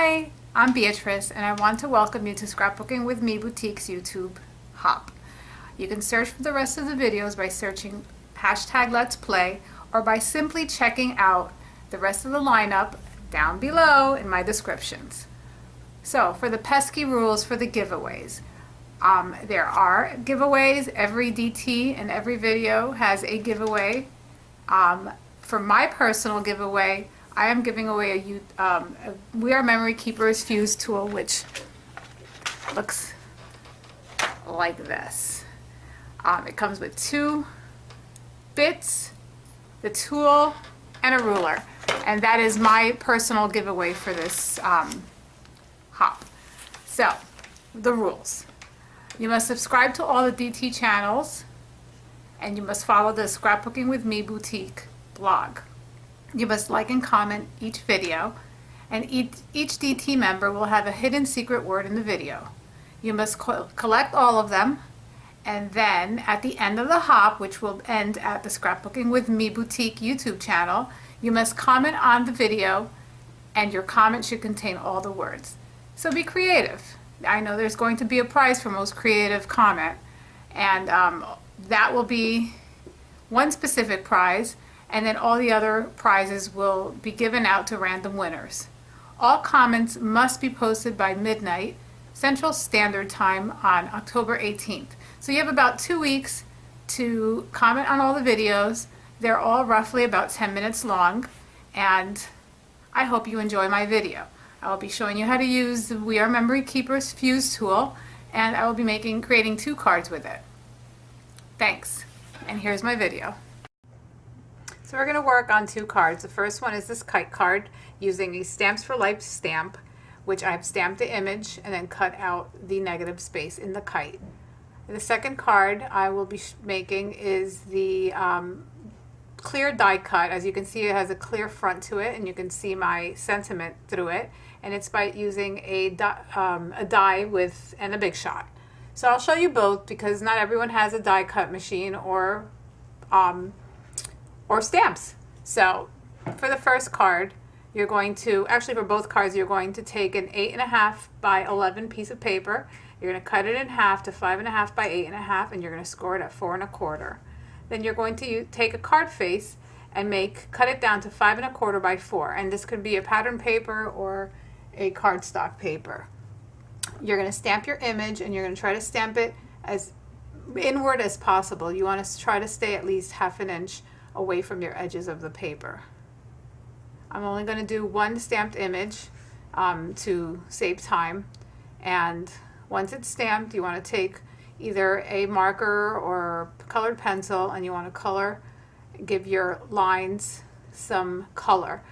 Hi, I'm Beatrice and I want to welcome you to Scrapbooking with Me Boutique's YouTube hop. You can search for the rest of the videos by searching hashtag Let's Play or by simply checking out the rest of the lineup down below in my descriptions. So for the pesky rules for the giveaways, there are giveaways. Every DT and every video has a giveaway. For my personal giveaway, I am giving away a We Are Memory Keepers fuse tool, which looks like this. It comes with 2 bits, the tool, and a ruler. And that is my personal giveaway for this hop. So, the rules. You must subscribe to all the DT channels, and you must follow the Scrapbooking with Me Boutique blog. You must like and comment each video, and each DT member will have a hidden secret word in the video. You must collect all of them, and then at the end of the hop, which will end at the Scrapbooking with Me Boutique YouTube channel, you must comment on the video, and your comment should contain all the words. So be creative. I know there's going to be a prize for most creative comment, and that will be one specific prize, and then all the other prizes will be given out to random winners. All comments must be posted by midnight Central Standard Time on October 18th. So you have about 2 weeks to comment on all the videos. They're all roughly about 10 minutes long, and I hope you enjoy my video. I will be showing you how to use the We Are Memory Keepers fuse tool, and I will be creating 2 cards with it. Thanks, and here's my video. So we're going to work on 2 cards. The first one is this kite card using a Stamps for Life stamp, which I've stamped the image and then cut out the negative space in the kite. The second card I will be making is the clear die cut. As you can see, it has a clear front to it, and you can see my sentiment through it. And it's by using a die with and a Big Shot. So I'll show you both because not everyone has a die cut machine or stamps. So for the first card, you're going to, actually for both cards, you're going to take an 8.5 by 11 piece of paper. You're going to cut it in half to 5.5 by 8.5, and you're going to score it at 4.25. Then you're going to take a card face and cut it down to 5.25 by 4. And this could be a pattern paper or a cardstock paper. You're going to stamp your image, and you're going to try to stamp it as inward as possible. You want to try to stay at least 1/2 inch away from your edges of the paper. I'm only going to do 1 stamped image to save time, and once it's stamped, you want to take either a marker or colored pencil, and you want to give your lines some color.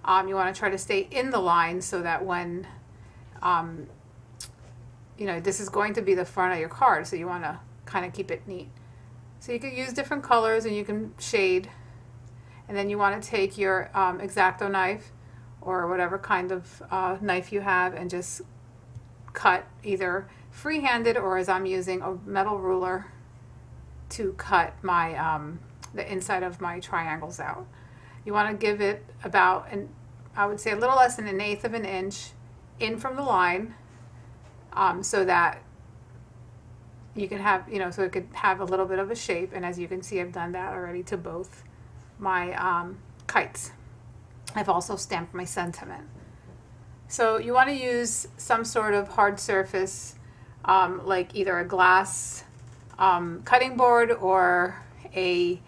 You want to try to stay in the line so that when this is going to be the front of your card, so you want to kind of keep it neat. So you can use different colors and you can shade, and then you want to take your X-Acto knife or whatever kind of knife you have and just cut either free-handed or as I'm using a metal ruler to cut my the inside of my triangles out. You want to give it about, I would say a little less than 1/8 of an inch in from the line, so that you can have, so it could have a little bit of a shape. And as you can see, I've done that already to both my kites. I've also stamped my sentiment. So you want to use some sort of hard surface, like either a glass cutting board or a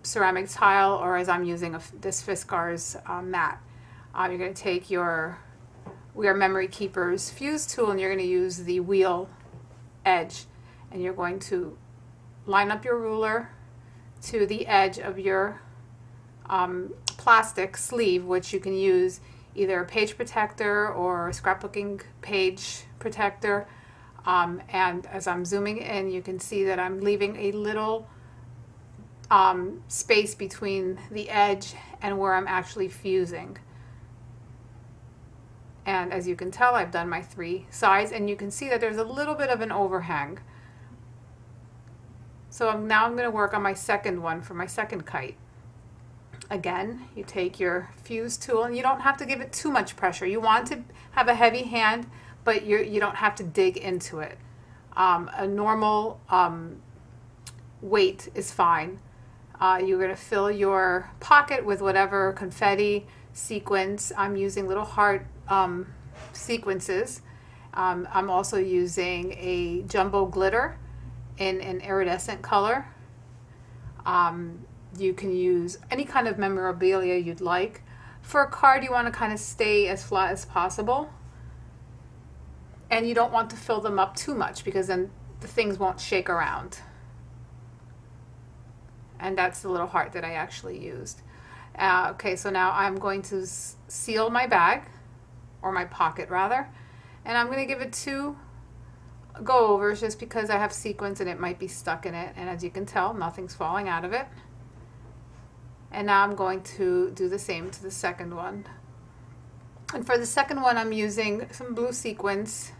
ceramic tile, or as I'm using this Fiskars mat. You're going to take your We Are Memory Keepers fuse tool, and you're going to use the wheel edge, and you're going to line up your ruler to the edge of your plastic sleeve, which you can use either a page protector or a scrapbooking page protector. And as I'm zooming in, you can see that I'm leaving a little space between the edge and where I'm actually fusing. And as you can tell, I've done my 3 sides, and you can see that there's a little bit of an overhang. So now I'm going to work on my second one for my second kite. Again, you take your fuse tool, and you don't have to give it too much pressure. You want to have a heavy hand, but you don't have to dig into it. A normal weight is fine. You're going to fill your pocket with whatever confetti, sequins. I'm using little heart sequences. I'm also using a jumbo glitter in an iridescent color. You can use any kind of memorabilia you'd like. For a card, you want to kind of stay as flat as possible. And you don't want to fill them up too much, because then the things won't shake around. And that's the little heart that I actually used. Okay, so now I'm going to seal my bag, or my pocket rather. And I'm going to give it 2 go-overs, just because I have sequins and it might be stuck in it. And as you can tell, nothing's falling out of it. And now I'm going to do the same to the second one. And for the second one, I'm using some blue sequins,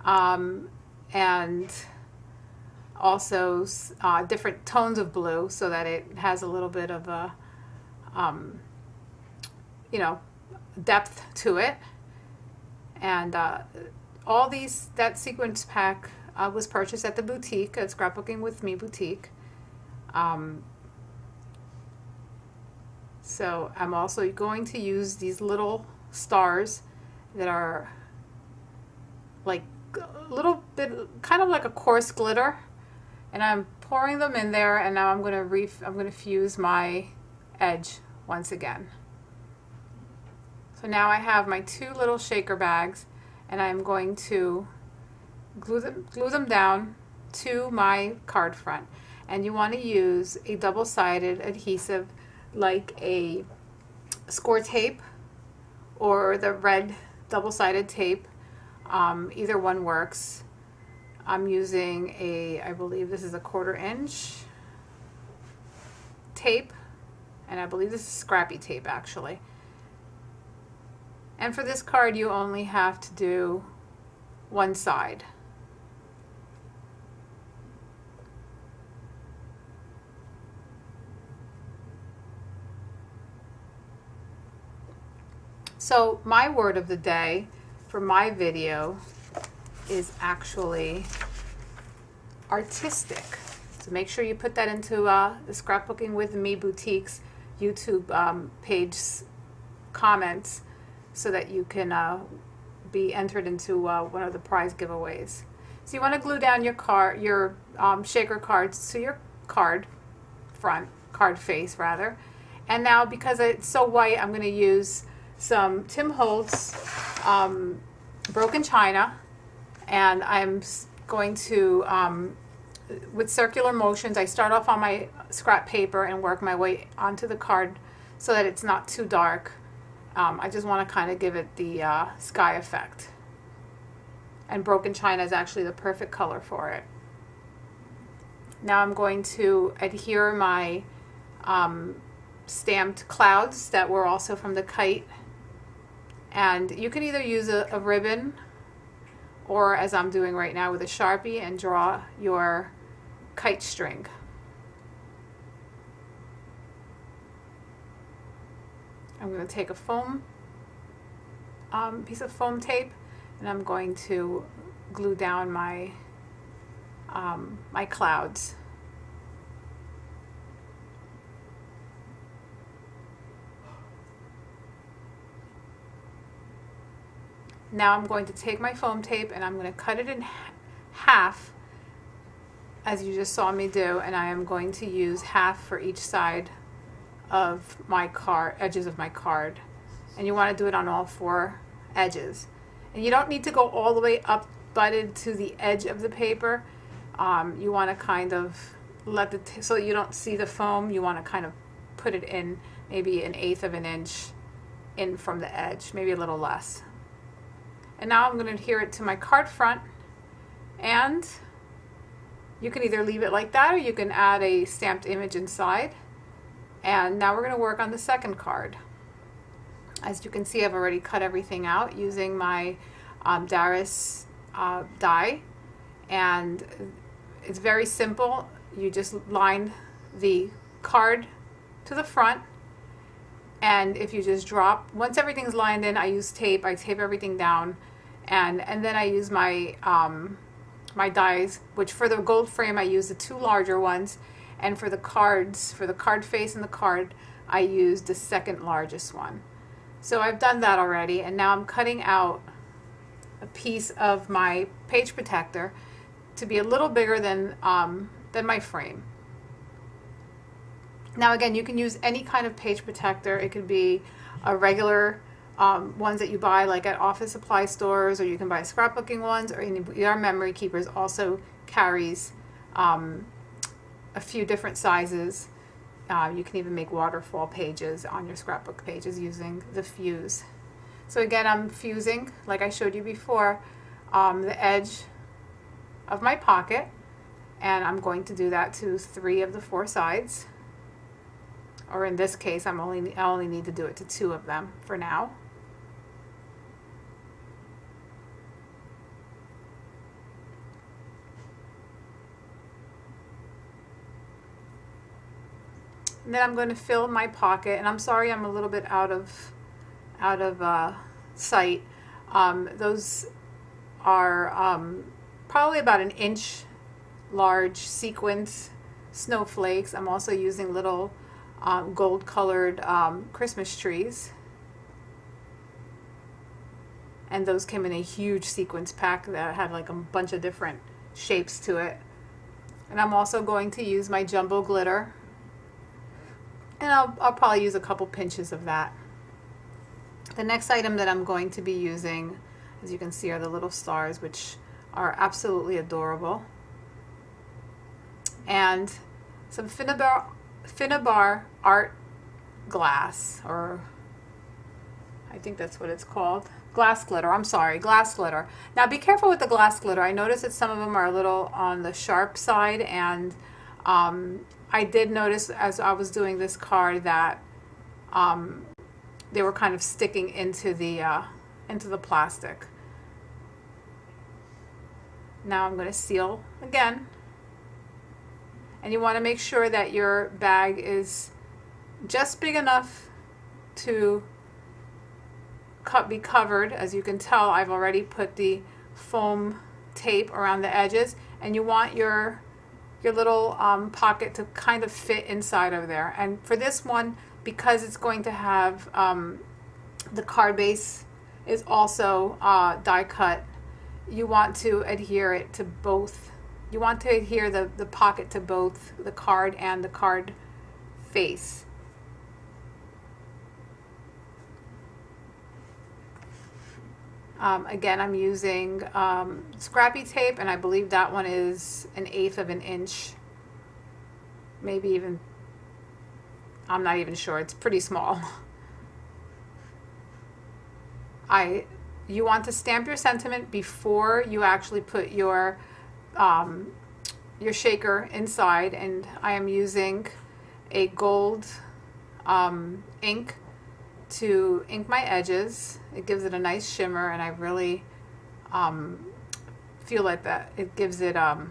and also different tones of blue, so that it has a little bit of a, depth to it. And all these, that sequence pack was purchased at the boutique, at Scrapbooking with Me boutique. So I'm also going to use these little stars that are like a little bit, kind of like a coarse glitter, and I'm pouring them in there. And now I'm going to fuse my edge once again. So now I have my 2 little shaker bags, and I'm going to glue them down to my card front. And you want to use a double-sided adhesive, like a score tape or the red double-sided tape. Either one works. I'm using I believe this is a 1/4 inch tape, and I believe this is scrappy tape actually. And for this card, you only have to do one side. So my word of the day for my video is actually artistic. So make sure you put that into the Scrapbooking with Me Boutique's YouTube page comments, so that you can be entered into one of the prize giveaways. So you want to glue down your shaker cards to your card face rather. And now, because it's so white, I'm going to use some Tim Holtz broken china, and I'm going to, with circular motions, I start off on my scrap paper and work my way onto the card so that it's not too dark. I just want to kind of give it the sky effect. And broken china is actually the perfect color for it. Now I'm going to adhere my stamped clouds that were also from the kite. And you can either use a ribbon, or as I'm doing right now with a Sharpie, and draw your kite string. I'm going to take a foam piece of foam tape, and I'm going to glue down my my clouds. Now I'm going to take my foam tape and I'm going to cut it in half, as you just saw me do, and I am going to use half for each side of my edges of my card. And you want to do it on all 4 edges. And you don't need to go all the way up butted to the edge of the paper. You want to kind of let so you don't see the foam, you want to kind of put it in maybe 1/8 of an inch in from the edge, maybe a little less. And now I'm going to adhere it to my card front, and you can either leave it like that, or you can add a stamped image inside. And now we're going to work on the second card. As you can see, I've already cut everything out using my Darius die, and it's very simple. You just line the card to the front. And if you just drop, once everything's lined in, I use tape. I tape everything down, and then I use my my dies, which for the gold frame I use the 2 larger ones, and for the cards, for the card face and the card, I used the 2nd largest one. So I've done that already, and now I'm cutting out a piece of my page protector to be a little bigger than my frame. Now again, you can use any kind of page protector. It could be a regular ones that you buy like at office supply stores, or you can buy scrapbooking ones, or your Memory Keepers also carries a few different sizes. You can even make waterfall pages on your scrapbook pages using the fuse. So again, I'm fusing, like I showed you before, the edge of my pocket, and I'm going to do that to 3 of the 4 sides. Or in this case, I only need to do it to 2 of them for now. And then I'm going to fill my pocket, and I'm sorry I'm a little bit out of sight. Those are probably about 1 inch large sequins snowflakes. I'm also using little gold colored Christmas trees, and those came in a huge sequence pack that had like a bunch of different shapes to it. And I'm also going to use my jumbo glitter, and I'll probably use a couple pinches of that. The next item that I'm going to be using, as you can see, are the little stars, which are absolutely adorable, and some Finnabar art glass, or I think that's what it's called. Glass glitter, I'm sorry, glass glitter. Now be careful with the glass glitter. I noticed that some of them are a little on the sharp side, and I did notice as I was doing this card that they were kind of sticking into the plastic. Now I'm going to seal again. And you want to make sure that your bag is just big enough to be covered. As you can tell, I've already put the foam tape around the edges, and you want your little pocket to kind of fit inside of there. And for this one, because it's going to have the card base is also die cut, you want to adhere it to both. You want to adhere the pocket to both the card and the card face. Again, I'm using scrappy tape, and I believe that one is 1/8 of an inch, maybe even, I'm not even sure, it's pretty small. You want to stamp your sentiment before you actually put your shaker inside, and I am using a gold ink to ink my edges. It gives it a nice shimmer, and I really feel like that it gives it a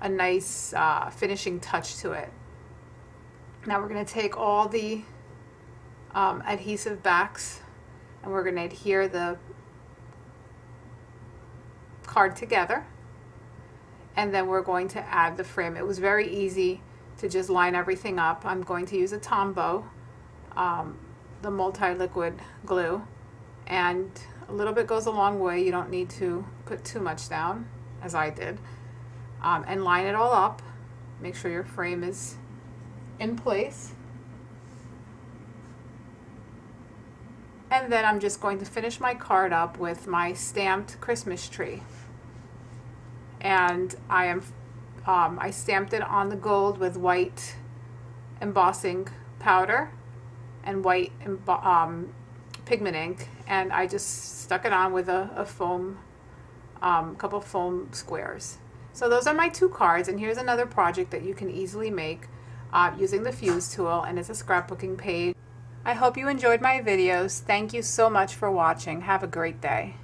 nice finishing touch to it. Now we're going to take all the adhesive backs, and we're going to adhere the card together, and then we're going to add the frame. It was very easy to just line everything up. I'm going to use a Tombow, the multi-liquid glue, and a little bit goes a long way. You don't need to put too much down, as I did, and line it all up. Make sure your frame is in place. And then I'm just going to finish my card up with my stamped Christmas tree. And I stamped it on the gold with white embossing powder and white pigment ink, and I just stuck it on with a foam, couple foam squares. So those are my 2 cards, and here's another project that you can easily make using the fuse tool, and it's a scrapbooking page. I hope you enjoyed my videos. Thank you so much for watching. Have a great day.